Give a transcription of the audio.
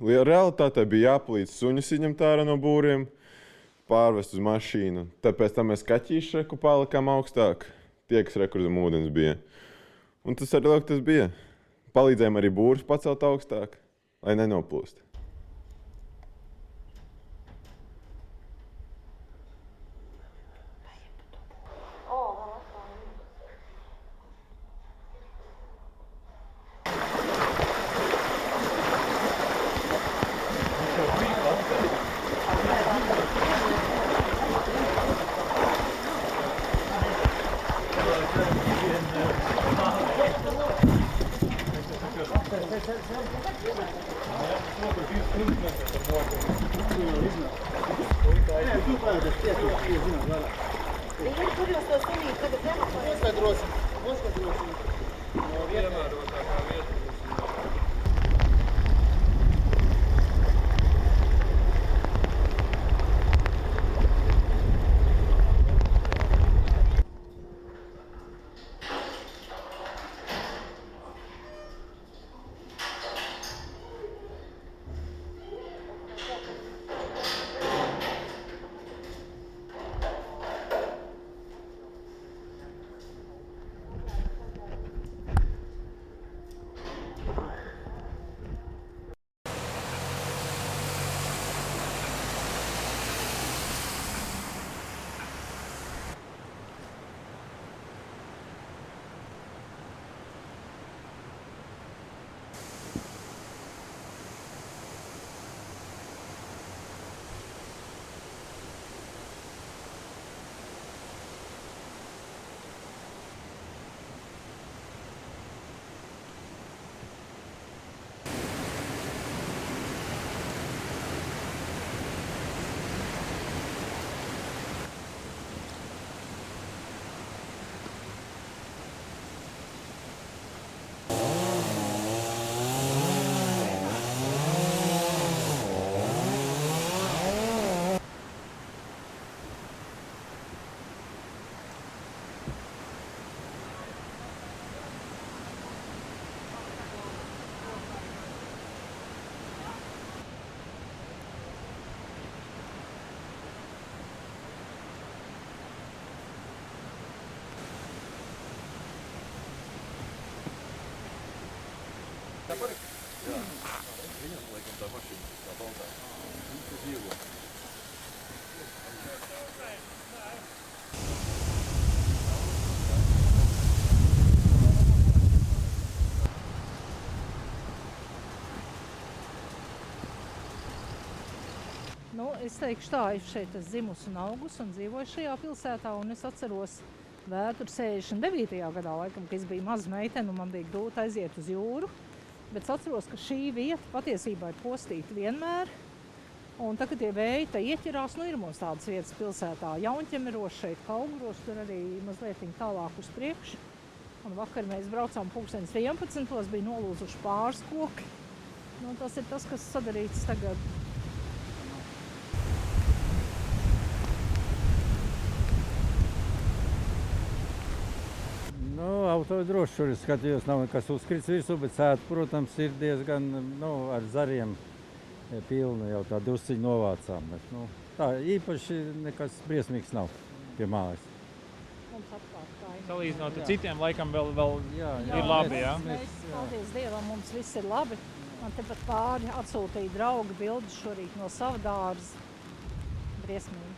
Realitātē bija jāplīdz suņus izņemt ārā no būriem, pārvest uz mašīnu. Tāpēc tam mēs kaķīšu reku palikām augstāk. Tie, kas rekur zem ūdens bija. Un tas arī lūk, tas bija. Palīdzējām arī būrus pacelt augstāk, lai nenoplūst. Viņam laikam tā mašīna, tā baltā. Tas dzīvo. Es teikšu tā, es šeit esmu dzimusi un augusi un dzīvoju šajā pilsētā, un es atceros Vētru 69. gadā, laikam, kad es biju maza meitene un man bija grūti aiziet uz jūru. Bet es atceros, ka šī vieta patiesībā ir postīta vienmēr. Un tagad tie vēji te ieķerās, ir mums tādas vietas pilsētā. Jaunķemeros šeit, Kaugros, tur arī mazliet tālāk uz priekšu. Un vakar mēs braucām 11. bija nolūzuši pāris koki. Tas ir tas, kas sadarīts tagad. Auto droši, šur es skatījos, nav nekas uzkrits virsū, bet sēta, protams, ir diezgan, ar zariem pilnu, jau tā dusciņu novācām. Bet, tā īpaši nekas briesmīgs nav pie mājas. Mums apkārt kaimiņi. Salīdzinot ar citiem, laikam vēl ir labi, jā? Mēs, paldies Dievam, mums viss ir labi. Man tepat pāri atsūtīja draugi bildes šorīt no sava dārza. Briesmīgi.